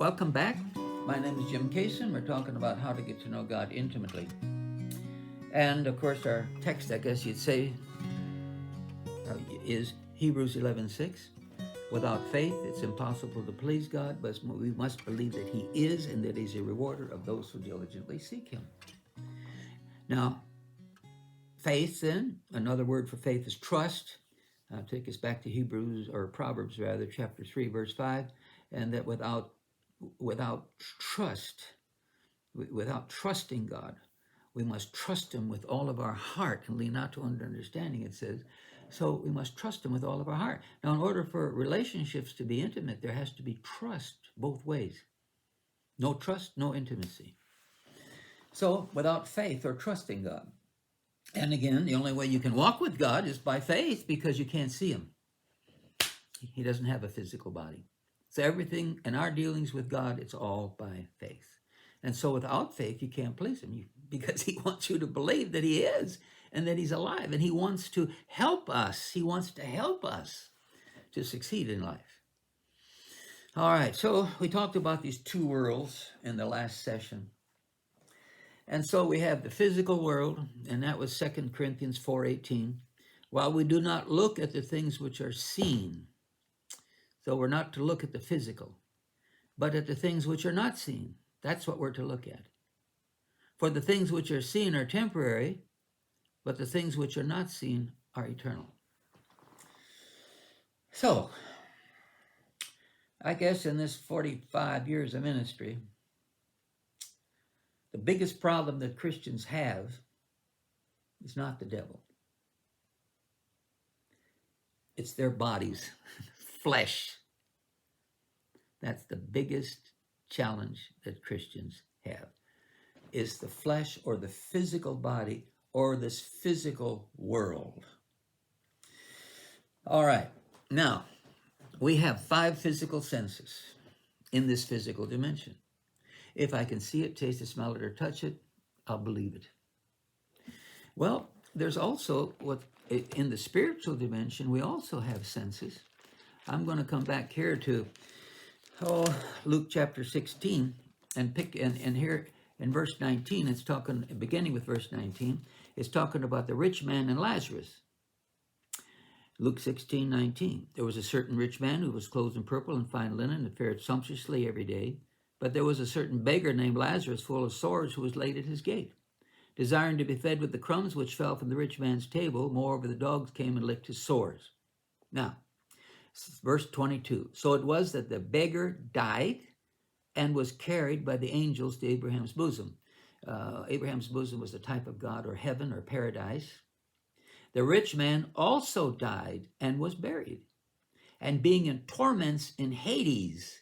Welcome back. My name is Jim Kaseman. We're talking about how to get to know God intimately. And of course, our text, I guess you'd say, is Hebrews 11:6. Without faith, it's impossible to please God, but we must believe that He is and that He's a rewarder of those who diligently seek Him. Now, faith, then, another word for faith is trust. I'll take us back to Proverbs rather, chapter 3, verse 5, and that without trust, without trusting God, we must trust Him with all of our heart and lean not to understanding, it says. So we must trust Him with all of our heart. Now, in order for relationships to be intimate, there has to be trust both ways. No trust, no intimacy. So without faith or trusting God. And again, the only way you can walk with God is by faith, because you can't see Him. He doesn't have a physical body. So everything in our dealings with God, it's all by faith. And so without faith, you can't please Him, because He wants you to believe that He is and that He's alive. And He wants to help us. He wants to help us to succeed in life. All right, so we talked about these two worlds in the last session. And so we have the physical world, and that was 2 Corinthians 4:18. While we do not look at the things which are seen, so we're not to look at the physical, but at the things which are not seen. That's what we're to look at. For the things which are seen are temporary, but the things which are not seen are eternal. So, I guess in this 45 years of ministry, the biggest problem that Christians have is not the devil. It's their bodies, flesh. That's the biggest challenge that Christians have, is the flesh or the physical body or this physical world. All right, now we have 5 physical senses in this physical dimension. If I can see it, taste it, smell it, or touch it, I'll believe it. Well, there's also in the spiritual dimension, we also have senses. I'm going to come back here to Luke chapter 16 and here in verse 19, it's talking, beginning with verse 19, it's talking about the rich man and Lazarus. Luke 16:19. There was a certain rich man who was clothed in purple and fine linen and fared sumptuously every day. But there was a certain beggar named Lazarus, full of sores, who was laid at his gate, desiring to be fed with the crumbs which fell from the rich man's table. Moreover, the dogs came and licked his sores. Now, verse 22. So it was that the beggar died and was carried by the angels to Abraham's bosom. Abraham's bosom was the type of God, or heaven, or paradise. The rich man also died and was buried, and being in torments in Hades.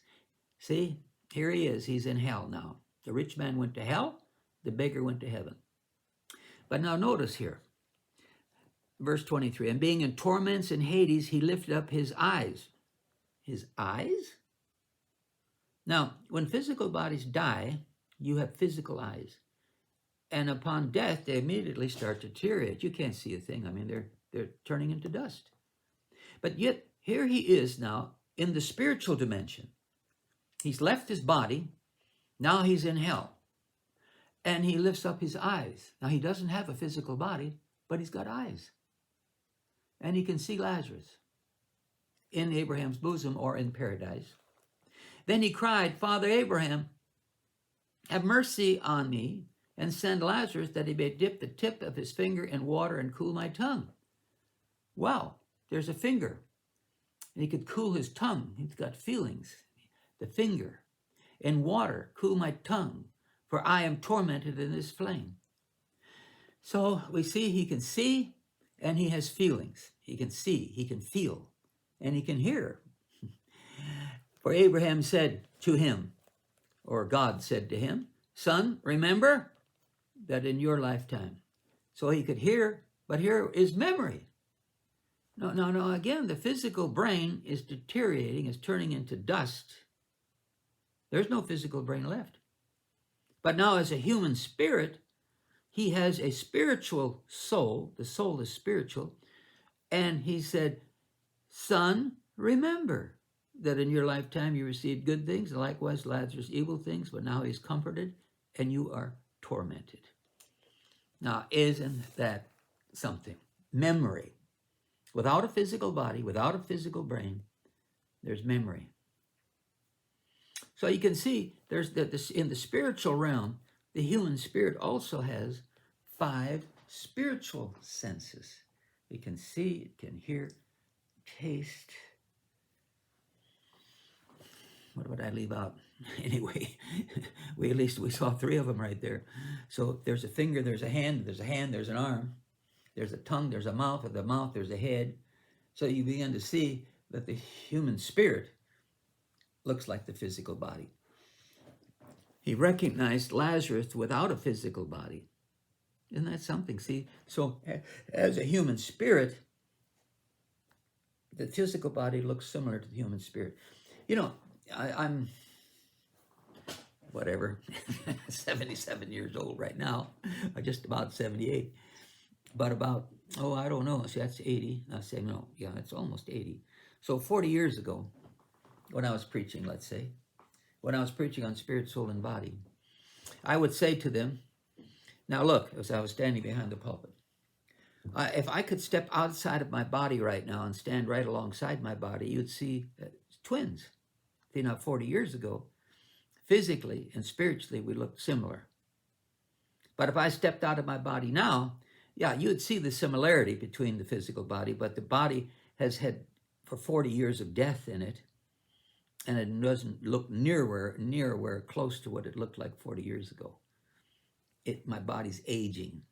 See, here he is. He's in hell now. The rich man went to hell. The beggar went to heaven. But now notice here, verse 23. And being in torments in Hades, he lifted up his eyes. His eyes? Now, when physical bodies die, you have physical eyes. And upon death, they immediately start to deteriorate. You can't see a thing. I mean, they're turning into dust. But yet, here he is now in the spiritual dimension. He's left his body. Now he's in hell. And he lifts up his eyes. Now he doesn't have a physical body, but he's got eyes. And he can see Lazarus in Abraham's bosom or in paradise. Then he cried, Father Abraham, have mercy on me and send Lazarus that he may dip the tip of his finger in water and cool my tongue. Wow, there's a finger. And he could cool his tongue. He's got feelings. The finger, in water, cool my tongue, for I am tormented in this flame. So we see he can see and he has feelings. He can see, he can feel, and he can hear. For Abraham said to him, or God said to him, Son, remember that in your lifetime. So he could hear, but here is memory. No, again, the physical brain is deteriorating, is turning into dust. There's no physical brain left. But now as a human spirit, he has a spiritual soul. The soul is spiritual. And he said, Son, remember that in your lifetime you received good things, and likewise Lazarus evil things, but now he's comforted and you are tormented. Now, isn't that something? Memory. Without a physical body, without a physical brain, there's memory. So you can see there's that in the spiritual realm, the human spirit also has 5 spiritual senses. It can see, it can hear, taste. What would I leave out? Anyway, at least we saw 3 of them right there. So there's a finger, there's a hand, there's an arm, there's a tongue, there's a mouth, at the mouth there's a head. So you begin to see that the human spirit looks like the physical body. He recognized Lazarus without a physical body. Isn't that something? See, so as a human spirit, the physical body looks similar to the human spirit. You know, I'm whatever, 77 years old right now, or just about 78. But about, I don't know, see, that's 80. I say, no, yeah, it's almost 80. So 40 years ago, when I was preaching, let's say, when I was preaching on spirit, soul, and body, I would say to them, now look, as I was standing behind the pulpit, if I could step outside of my body right now and stand right alongside my body, you'd see twins. See, now 40 years ago, physically and spiritually, we looked similar. But if I stepped out of my body now, yeah, you'd see the similarity between the physical body, but the body has had for 40 years of death in it, and it doesn't look near close to what it looked like 40 years ago. My body's aging.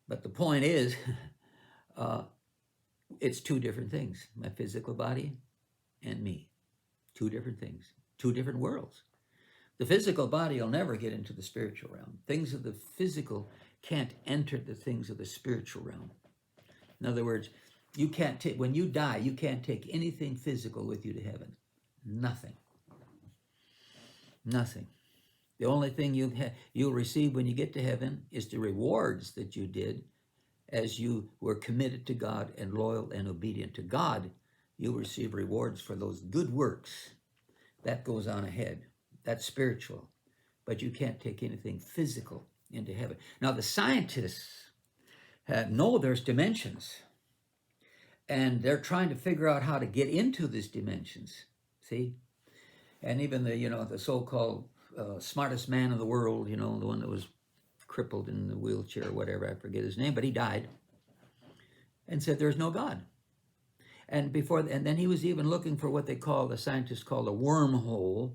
But the point is, it's 2 different things, my physical body and me. 2 different things, 2 different worlds. The physical body will never get into the spiritual realm. Things of the physical can't enter the things of the spiritual realm. In other words, you can't take, when you die, you can't take anything physical with you to heaven. Nothing. Nothing. The only thing you'll receive when you get to heaven is the rewards that you did as you were committed to God and loyal and obedient to God. You'll receive rewards for those good works. That goes on ahead. That's spiritual. But you can't take anything physical into heaven. Now, the scientists know there's dimensions. And they're trying to figure out how to get into these dimensions. See? And even the so-called smartest man in the world, the one that was crippled in the wheelchair or whatever, I forget his name, but he died and said there's no God. And then he was even looking for what the scientists call a wormhole,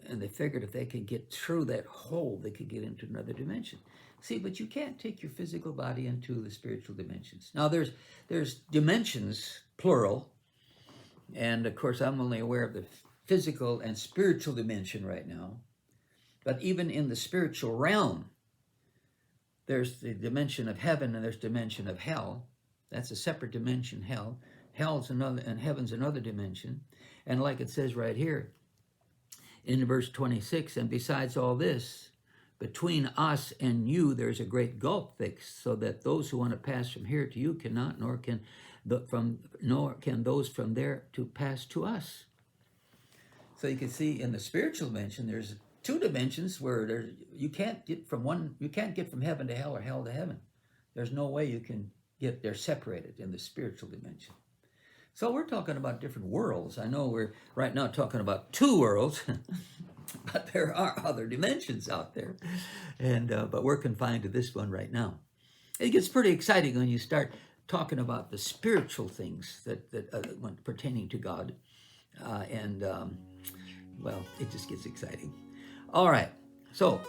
and they figured if they could get through that hole, they could get into another dimension. See, but you can't take your physical body into the spiritual dimensions. Now, there's dimensions, plural, and of course, I'm only aware of the physical and spiritual dimension right now. But even in the spiritual realm, there's the dimension of heaven and there's dimension of hell. That's a separate dimension, hell. Hell's another, and heaven's another dimension. And like it says right here in verse 26, and besides all this, between us and you there's a great gulf fixed, so that those who want to pass from here to you cannot, nor can those from there to pass to us. So you can see in the spiritual dimension there's 2 dimensions where you can't get from heaven to hell or hell to heaven. There's no way you can get there separated in the spiritual dimension. So we're talking about different worlds. I know we're right now talking about 2 worlds, but there are other dimensions out there, and but we're confined to this one right now. It gets pretty exciting when you start talking about the spiritual things that pertaining to God, well, it just gets exciting. All right, so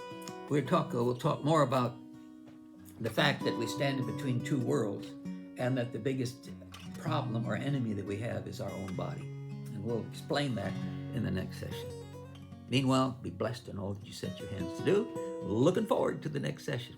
we'll talk more about the fact that we stand in between 2 worlds, and that the biggest problem or enemy that we have is our own body. And we'll explain that in the next session. Meanwhile, be blessed in all that you set your hands to do. Looking forward to the next session.